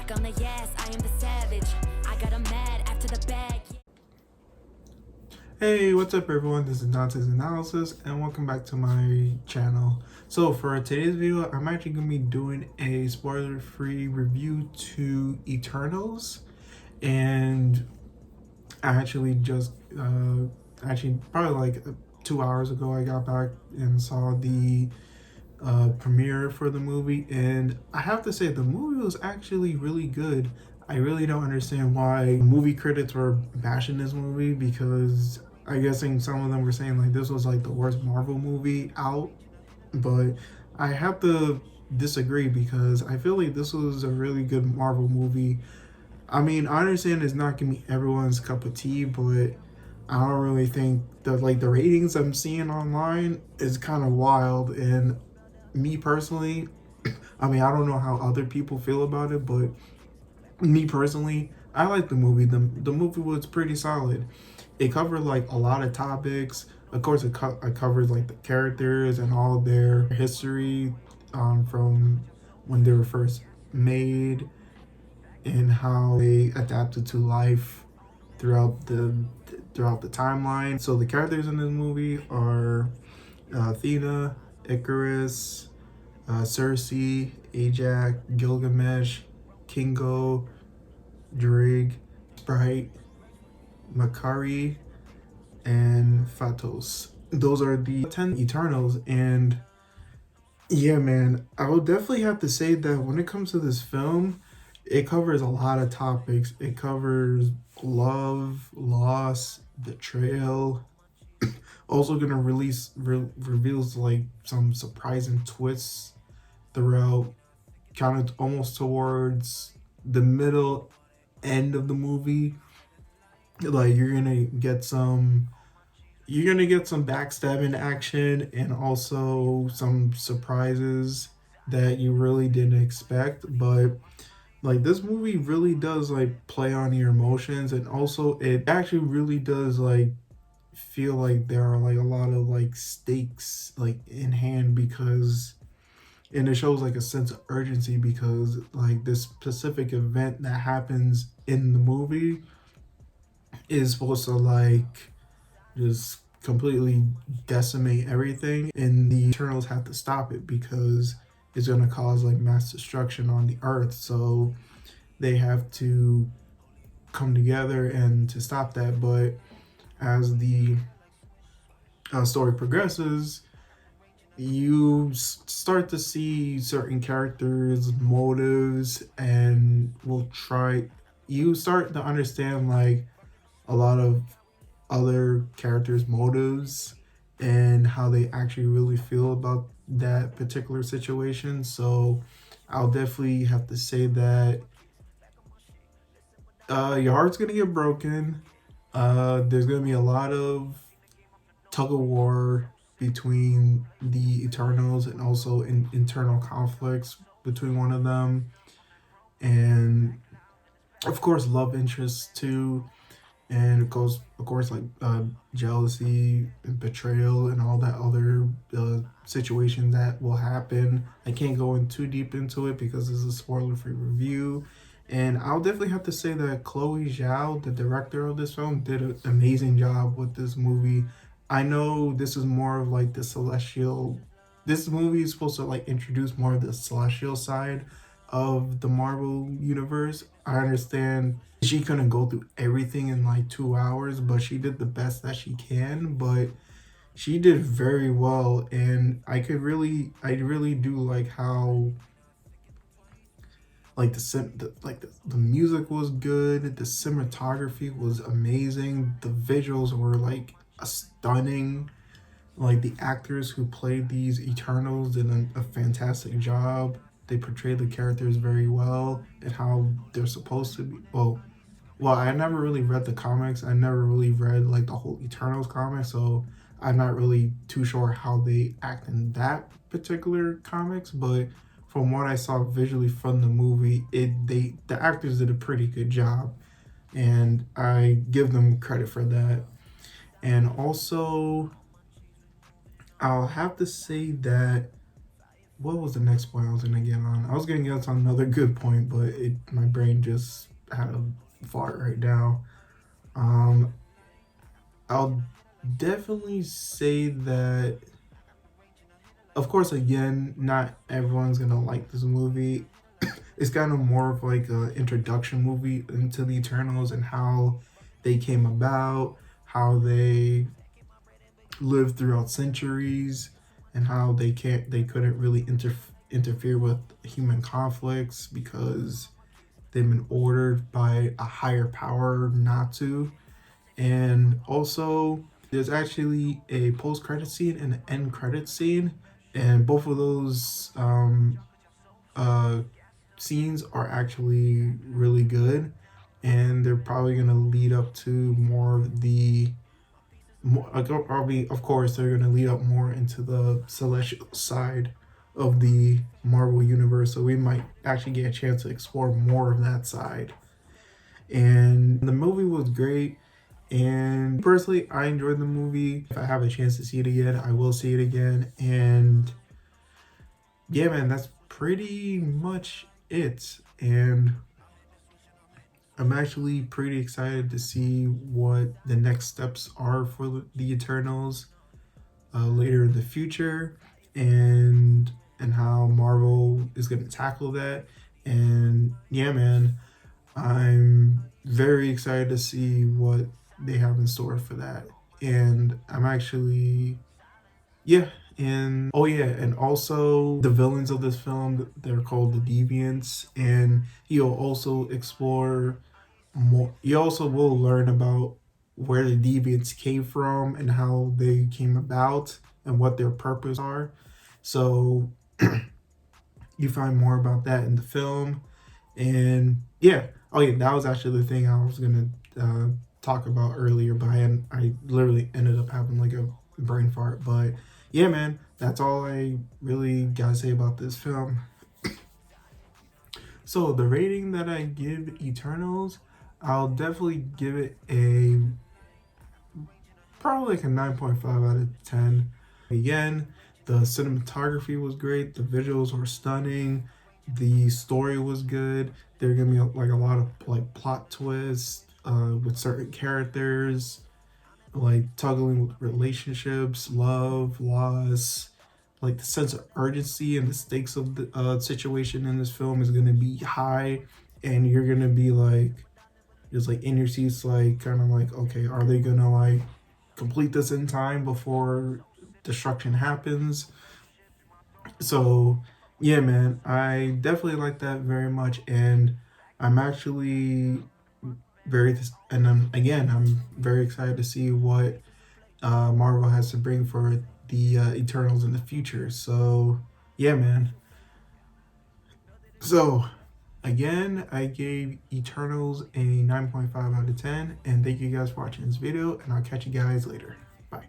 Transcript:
back on the yes, I am the savage. I got 'em mad after the bag. Hey, what's up everyone? This is Dante's Analysis and welcome back to my channel. So for today's video, I'm actually going to be doing a spoiler-free review to Eternals. And I actually just, probably like 2 hours ago, I got back and saw the premiere for the movie. And I have to say, the movie was actually really good. I really don't understand why movie critics were bashing this movie, because I guessing some of them were saying like this was like the worst Marvel movie out, but I have to disagree because I feel like this was a really good Marvel movie. I mean, I understand it's not gonna be everyone's cup of tea, but I don't really think that like the ratings I'm seeing online is kind of wild. And me personally, I mean, I don't know how other people feel about it, but me personally, I like the movie. The movie was pretty solid. It covered like a lot of topics. Of course, it covered like the characters and all their history, from when they were first made and how they adapted to life throughout the timeline. So the characters in this movie are Athena, Icarus, Cersei, Ajax, Gilgamesh, Kingo, Drake, Sprite, Makari, and Phatos. Those are the 10 Eternals. And yeah, man, I would definitely have to say that when it comes to this film, it covers a lot of topics. It covers love, loss, betrayal. Also gonna reveals like some surprising twists throughout, kind of almost towards the middle end of the movie. Like you're gonna get some backstabbing action and also some surprises that you really didn't expect. But like this movie really does like play on your emotions, and also it actually really does like feel like there are like a lot of like stakes like in hand, because and it shows like a sense of urgency, because like this specific event that happens in the movie is supposed to like just completely decimate everything, and the Eternals have to stop it because it's going to cause like mass destruction on the earth. So they have to come together and to stop that. But as the story progresses, you start to see certain characters' motives, and you start to understand like a lot of other characters' motives and how they actually really feel about that particular situation. So I'll definitely have to say that your heart's gonna get broken. There's gonna be a lot of tug of war between the Eternals, and also internal conflicts between one of them, and of course love interests too. And it goes, of course, like jealousy and betrayal and all that other situation that will happen. I can't go in too deep into it because this is a spoiler-free review. And I'll definitely have to say that Chloe Zhao, the director of this film, did an amazing job with this movie. I know this is more of like the celestial. This movie is supposed to like introduce more of the celestial side of the Marvel universe. I understand she couldn't go through everything in like 2 hours, but she did the best that she can. But she did very well, and I really do like how like the music was good, the cinematography was amazing, the visuals were like stunning. Like the actors who played these Eternals did a fantastic job. They portrayed the characters very well and how they're supposed to be. Well, I never really read the comics. I never really read like the whole Eternals comic, so I'm not really too sure how they act in that particular comics. But from what I saw visually from the movie, the actors did a pretty good job, and I give them credit for that. And also, I'll have to say that what was the next point I was gonna get on? I was gonna get on another good point, but my brain just had a fart right now. Um, I'll definitely say that, of course, again, not everyone's gonna like this movie. It's kind of more of like an introduction movie into the Eternals and how they came about, how they lived throughout centuries, and how they couldn't really interfere with human conflicts because they've been ordered by a higher power not to. And also, there's actually a post-credit scene and an end credit scene, and both of those uh, scenes are actually really good, and they're probably gonna lead up to more of the more. Probably, of course, they're gonna lead up more into the celestial side of the Marvel universe, so we might actually get a chance to explore more of that side. And the movie was great. And personally, I enjoyed the movie. If I have a chance to see it again, I will see it again. And yeah, man, that's pretty much it. And I'm actually pretty excited to see what the next steps are for the Eternals later in the future, and how Marvel is going to tackle that. And yeah, man, I'm very excited to see what they have in store for that. And I'm actually, yeah. And oh yeah, and also the villains of this film, they're called the Deviants, and he'll also explore more. You also will learn about where the Deviants came from and how they came about and what their purpose are. So you find more about that in the film. And yeah, oh yeah, that was actually the thing I was gonna talk about earlier, but I literally ended up having like a brain fart. But yeah, man, that's all I really gotta say about this film. So the rating that I give Eternals, I'll definitely give it a probably like a 9.5 out of 10. Again, the cinematography was great, the visuals were stunning, the story was good. There are gonna be like a lot of like plot twists with certain characters, like tugging with relationships, love, loss. Like the sense of urgency and the stakes of the situation in this film is gonna be high, and you're gonna be like just like in your seats, like kind of like, okay, are they gonna like complete this in time before destruction happens? So yeah, man, I definitely like that very much, and I'm actually and I'm very excited to see what Marvel has to bring for the Eternals in the future. So yeah, man. So again, I gave Eternals a 9.5 out of 10, and thank you guys for watching this video, and I'll catch you guys later. Bye.